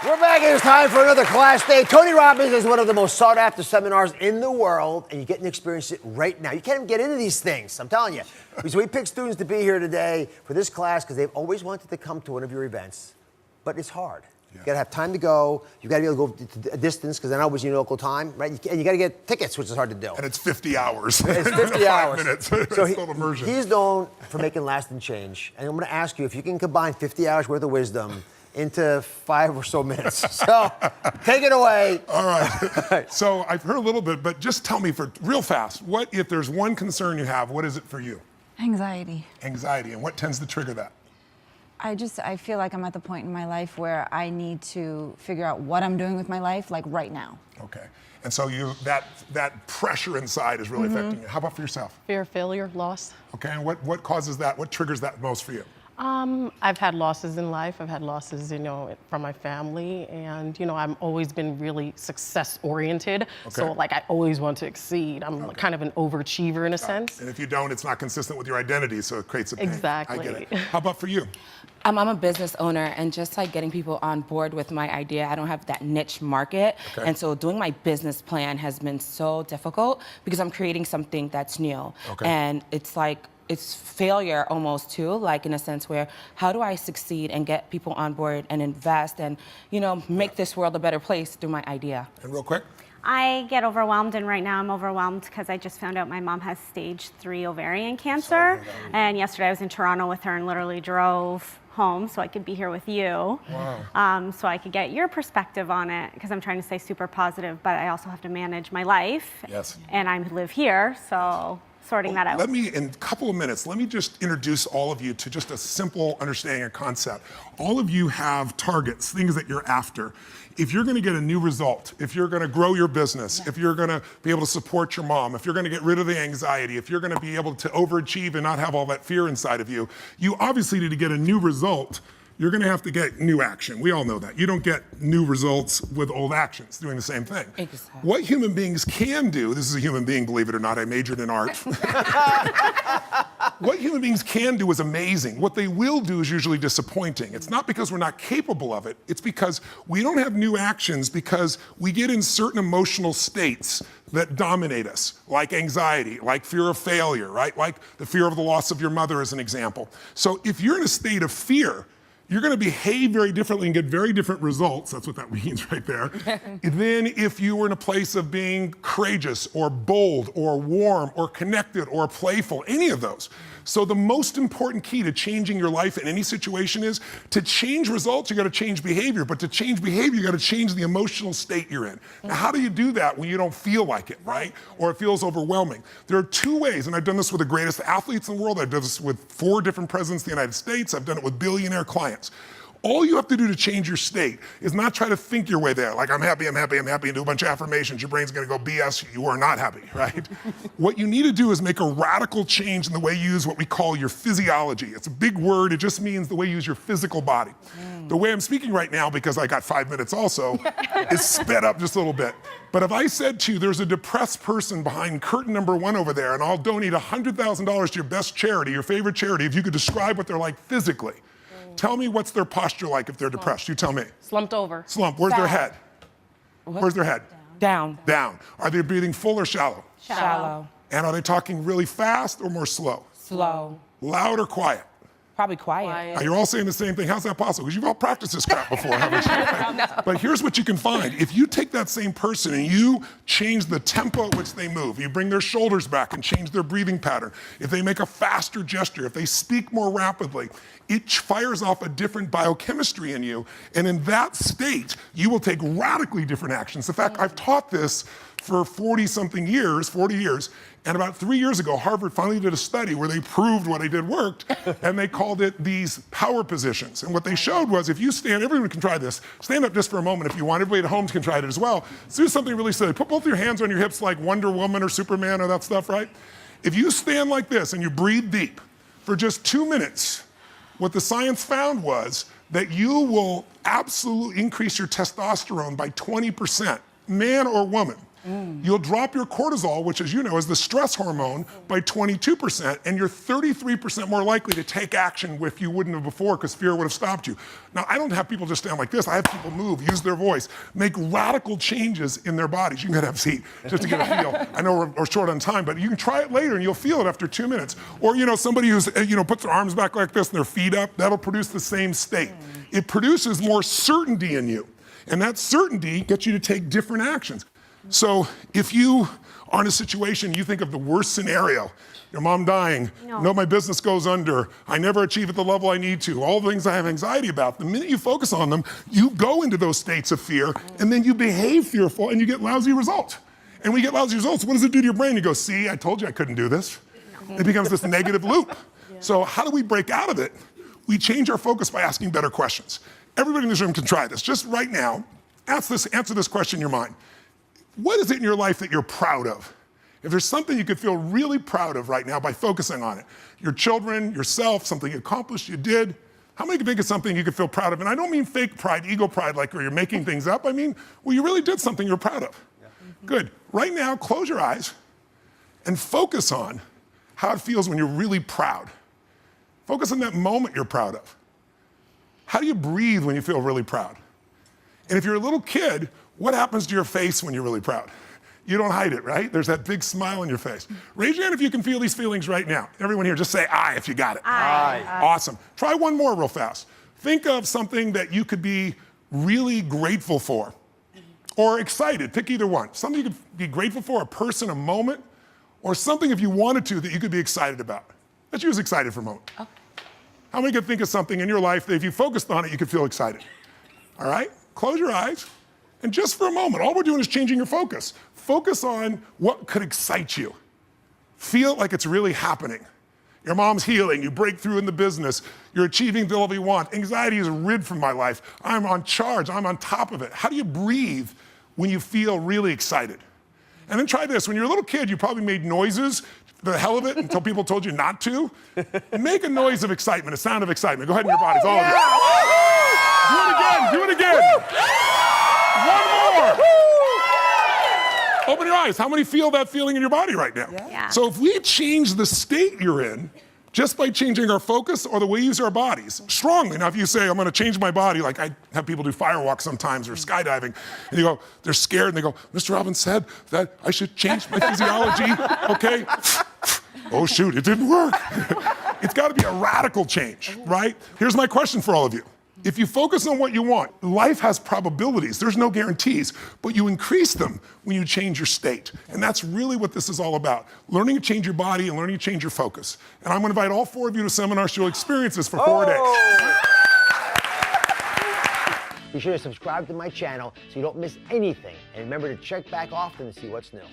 We're back and it's time for another class day. Tony Robbins is one of the most sought after seminars in the world, and you get to experience it right now. You can't even get into these things, I'm telling you. So we picked students to be here today for this class because they've always wanted to come to one of your events, but it's hard. You gotta have time to go. You gotta be able to go a distance because they're not always in your local time, right? And you gotta get tickets, which is hard to do. And it's 50 hours. It's 50 hours. 5 minutes. So it's called immersion. He's known for making lasting change. And I'm gonna ask you if you can combine 50 hours worth of wisdom into 5 or so minutes. So take it away. All right. So I've heard a little bit, but just tell me for real fast, what if there's one concern you have, what is it for you? Anxiety. Anxiety. And what tends to trigger that? I feel like I'm at the point in my life where I need to figure out what I'm doing with my life, like right now. Okay. And so that pressure inside is really affecting you. How about for yourself? Fear of failure, loss. Okay. And what causes that? What triggers that most for you? I've had losses in life. I've had losses, from my family, and I've always been really success-oriented. Okay. So, I always want to exceed. I'm kind of an overachiever in a sense. And if you don't, it's not consistent with your identity, so it creates a pain. Exactly. I get it. How about for you? I'm a business owner, and just getting people on board with my idea, I don't have that niche market. Okay. And so doing my business plan has been so difficult because I'm creating something that's new. Okay. And it's failure almost too, in a sense where how do I succeed and get people on board and invest and, make this world a better place through my idea. And real quick. I get overwhelmed, and right now I'm overwhelmed because I just found out my mom has stage 3 ovarian cancer. And yesterday I was in Toronto with her and literally drove home so I could be here with you. Wow. So I could get your perspective on it because I'm trying to stay super positive, but I also have to manage my life. Yes. And I live here, so sorting that out. Let me, in a couple of minutes, let me just introduce all of you to just a simple understanding of concept. All of you have targets, things that you're after. If you're gonna get a new result, if you're gonna grow your business, if you're gonna be able to support your mom, if you're gonna get rid of the anxiety, if you're gonna be able to overachieve and not have all that fear inside of you, you obviously need to get a new result. You're gonna have to get new action. We all know that. You don't get new results with old actions, doing the same thing. Exactly. What human beings can do, this is a human being, believe it or not, I majored in art. What human beings can do is amazing. What they will do is usually disappointing. It's not because we're not capable of it, it's because we don't have new actions because we get in certain emotional states that dominate us, like anxiety, like fear of failure, right? Like the fear of the loss of your mother as an example. So if you're in a state of fear, you're gonna behave very differently and get very different results, that's what that means right there, than if you were in a place of being courageous or bold or warm or connected or playful, any of those. So the most important key to changing your life in any situation is to change results, you gotta change behavior, but to change behavior, you gotta change the emotional state you're in. Now, how do you do that when you don't feel like it, right? Or it feels overwhelming? There are 2 ways, and I've done this with the greatest athletes in the world. I've done this with 4 different presidents of the United States. I've done it with billionaire clients. All you have to do to change your state is not try to think your way there, like I'm happy, I'm happy, I'm happy, and do a bunch of affirmations. Your brain's gonna go BS, you are not happy, right? What you need to do is make a radical change in the way you use what we call your physiology. It's a big word, it just means the way you use your physical body. The way I'm speaking right now, because I got 5 minutes also, is sped up just a little bit. But if I said to you, there's a depressed person behind curtain number 1 over there, and I'll donate $100,000 to your best charity, your favorite charity, if you could describe what they're like physically. Tell me what's their posture like if they're depressed. You tell me. Slumped over. Slump. Where's their head? Where's their head? Down. Down. Are they breathing full or shallow? Shallow. And are they talking really fast or more slow? Slow. Loud or quiet? Probably quiet. Now, you're all saying the same thing. How's that possible? Because you've all practiced this crap before, haven't you? No. But here's what you can find. If you take that same person and you change the tempo at which they move, you bring their shoulders back and change their breathing pattern, if they make a faster gesture, if they speak more rapidly, it fires off a different biochemistry in you. And in that state, you will take radically different actions. In fact, I've taught this for 40 years, and about 3 years ago, Harvard finally did a study where they proved what I did worked, and they called it these power positions. And what they showed was if you stand, everyone can try this, stand up just for a moment if you want, everybody at home can try it as well. So do something really silly. Put both your hands on your hips like Wonder Woman or Superman or that stuff, right? If you stand like this and you breathe deep for just 2 minutes, what the science found was that you will absolutely increase your testosterone by 20%, man or woman. You'll drop your cortisol, which as you know is the stress hormone, by 22%, and you're 33% more likely to take action if you wouldn't have before because fear would have stopped you. Now, I don't have people just stand like this. I have people move, use their voice, make radical changes in their bodies. You can have a seat just to get a feel. I know we're short on time, but you can try it later and you'll feel it after 2 minutes. Or, somebody who's, puts their arms back like this and their feet up, that'll produce the same state. It produces more certainty in you. And that certainty gets you to take different actions. So if you are in a situation, you think of the worst scenario, your mom dying, my business goes under, I never achieve at the level I need to, all the things I have anxiety about, the minute you focus on them, you go into those states of fear, and then you behave fearful, and you get lousy results. And when you get lousy results, what does it do to your brain? You go, see, I told you I couldn't do this. It becomes this negative loop. So how do we break out of it? We change our focus by asking better questions. Everybody in this room can try this. Just right now, answer this question in your mind. What is it in your life that you're proud of? If there's something you could feel really proud of right now by focusing on it, your children, yourself, something you accomplished, you did, how many can think of something you could feel proud of? And I don't mean fake pride, ego pride, like where you're making things up. I mean, well, you really did something you're proud of. Good. Right now, close your eyes and focus on how it feels when you're really proud. Focus on that moment you're proud of. How do you breathe when you feel really proud? And if you're a little kid, what happens to your face when you're really proud? You don't hide it, right? There's that big smile on your face. Raise your hand if you can feel these feelings right now. Everyone here, just say aye if you got it. Aye. Awesome. Try one more real fast. Think of something that you could be really grateful for or excited. Pick either one. Something you could be grateful for, a person, a moment, or something if you wanted to that you could be excited about. Let's use excited for a moment. Okay. How many could think of something in your life that if you focused on it, you could feel excited? All right? Close your eyes. And just for a moment, all we're doing is changing your focus. Focus on what could excite you. Feel like it's really happening. Your mom's healing, you break through in the business, you're achieving the level you want. Anxiety is rid from my life. I'm on charge, I'm on top of it. How do you breathe when you feel really excited? And then try this. When you're a little kid, you probably made noises, the hell of it, until people told you not to. Make a noise of excitement, a sound of excitement. Go ahead in your bodies, all of you. Do it again. One more. Open your eyes. How many feel that feeling in your body right now? Yeah. So if we change the state you're in, just by changing our focus or the way we use our bodies, strongly. Now, if you say, I'm gonna change my body, like I have people do firewalks sometimes or skydiving, and you go, they're scared, and they go, Mr. Robbins said that I should change my physiology, okay? Oh shoot, it didn't work. It's gotta be a radical change, right? Here's my question for all of you. If you focus on what you want, life has probabilities. There's no guarantees, but you increase them when you change your state. And that's really what this is all about. Learning to change your body and learning to change your focus. And I'm gonna invite all 4 of you to seminars so you'll experience this for 4 days. Be sure to subscribe to my channel so you don't miss anything. And remember to check back often to see what's new.